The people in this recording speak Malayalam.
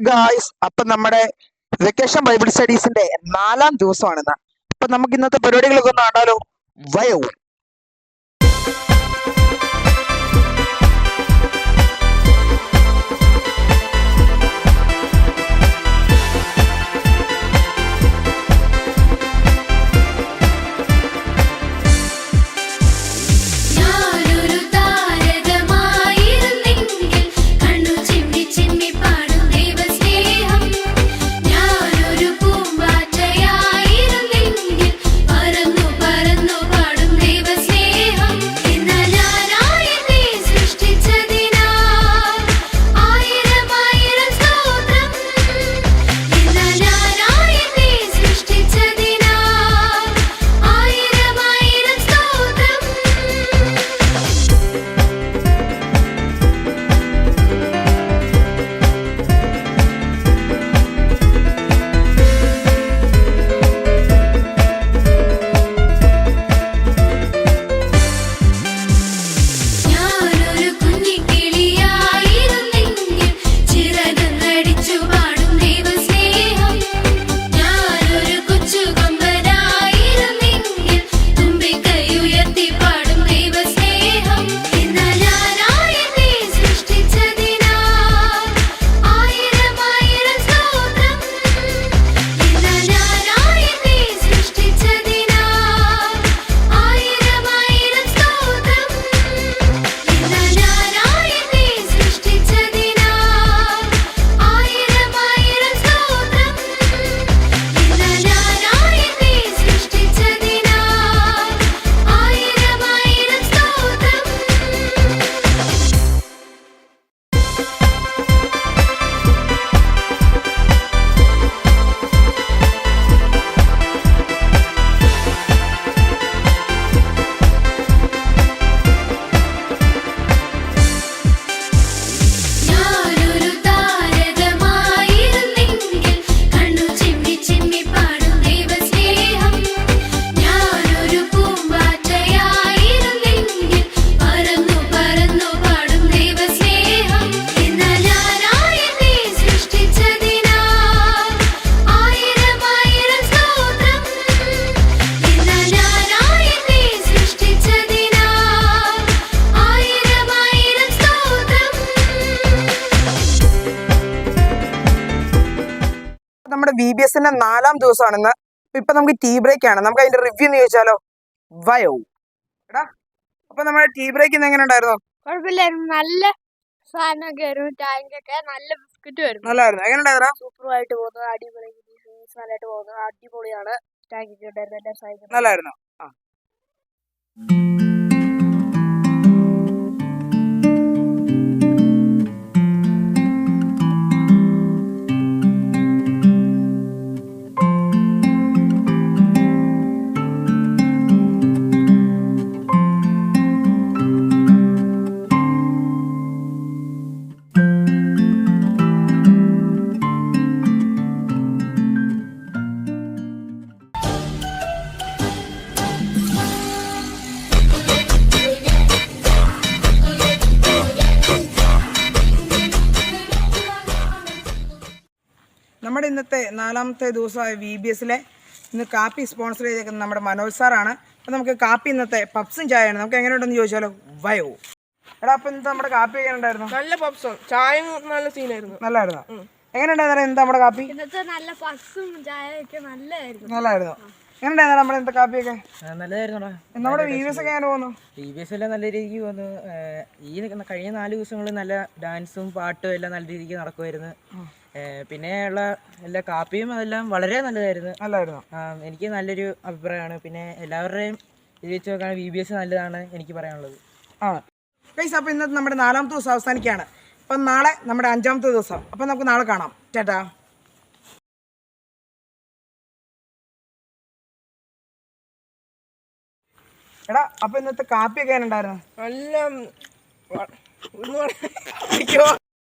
ഗായ്സ്, അപ്പൊ നമ്മുടെ വെക്കേഷൻ ബൈബിൾ സ്റ്റഡീസിന്റെ 4-ാം ദിവസമാണിന്ന്. അപ്പൊ നമുക്ക് ഇന്നത്തെ പരിപാടികളൊക്കെ ഒന്ന് കാണാലോ. വയോ നമ്മുടെ VBSന്റെ 4-ാം ദിവസമാണെന്ന്. ഇപ്പൊ നമുക്ക് ടീ ബ്രേക്ക് ആണ്. നമുക്ക് അതിന്റെ റിവ്യൂ എന്ന് ചോദിച്ചാലോ. വയോ എടാ, അപ്പൊ നമ്മുടെ ടീ ബ്രേക്ക് ഇന്ന് എങ്ങനെ ഉണ്ടായിരുന്നു? കുഴപ്പമില്ലായിരുന്നു, നല്ല സാധനമൊക്കെ ആയിരുന്നു. ടാങ്കൊക്കെ നല്ല ബിസ്ക്കറ്റ് ആയിരുന്നു. നല്ലായിരുന്നു. എങ്ങനെ ഉണ്ടായിരുന്നു? സൂപ്പറായിട്ട് പോകുന്നത്, അടിപൊളി നല്ലതായിട്ട് പോകുന്നത്, അടിപൊളിയാണ്. ടാങ്കൊക്കെ ഉണ്ടായിരുന്നു, എല്ലാം സഹായിക്കുന്നു. നല്ലായിരുന്നു. നമ്മുടെ ഇന്നത്തെ 4-ാമത്തെ ദിവസമായ VBSലെ ഇന്ന് കാപ്പി സ്പോൺസർ ചെയ്തേക്കുന്നത് നമ്മുടെ മനോജ് സാറാണ്. അപ്പം നമുക്ക് കാപ്പി ഇന്നത്തെ പപ്സും ചായയാണ്. നമുക്ക് എങ്ങനെയുണ്ടെന്ന് ചോദിച്ചാലോ. വയോ എടാ, അപ്പം ഇന്നത്തെ നമ്മുടെ കാപ്പി എങ്ങനെ ഉണ്ടായിരുന്നു? നല്ല പപ്സും ചായയും നല്ല സീനായിരുന്നു. നല്ലായിരുന്നു. എങ്ങനെ ഉണ്ടായിരുന്നു ഇന്നത്തെ നമ്മുടെ കാപ്പി? ഇന്നത്തെ നല്ല പപ്സും ചായയൊക്കെ നല്ലായിരുന്നു. എങ്ങനെ ഉണ്ടായിരുന്നു നമ്മുടെ ഇന്നത്തെ കാപ്പിയൊക്കെ? നല്ലതായിരുന്നു. നമ്മുടെ VBS ഒക്കെ എങ്ങനെ പോകുന്നു? VBS എല്ലാം നല്ല രീതിക്ക് പോകുന്നു. ഈ കഴിഞ്ഞ 4 ദിവസങ്ങളിൽ നല്ല ഡാൻസും പാട്ടും എല്ലാം നല്ല രീതിക്ക് നടക്കുമായിരുന്നു. പിന്നെയുള്ള എല്ലാ കാപ്പിയും അതെല്ലാം വളരെ നല്ലതായിരുന്നു. എനിക്ക് നല്ലൊരു അഭിപ്രായമാണ്. പിന്നെ എല്ലാവരുടെയും ഇത് വെച്ച് നോക്കുകയാണ് VBS നല്ലതാണ് എനിക്ക് പറയാനുള്ളത്. അപ്പോൾ ഇന്നത്തെ നമ്മുടെ 4-ാമത്തെ ദിവസം അവസാനിക്കുകയാണ്. അപ്പം നാളെ നമ്മുടെ 5-ാമത്തെ ദിവസം. അപ്പം നമുക്ക് നാളെ കാണാം. ടാറ്റാ. എടാ, അപ്പം ഇന്നത്തെ കാപ്പിയൊക്കെ എങ്ങനെ ഉണ്ടായിരുന്നു? നല്ല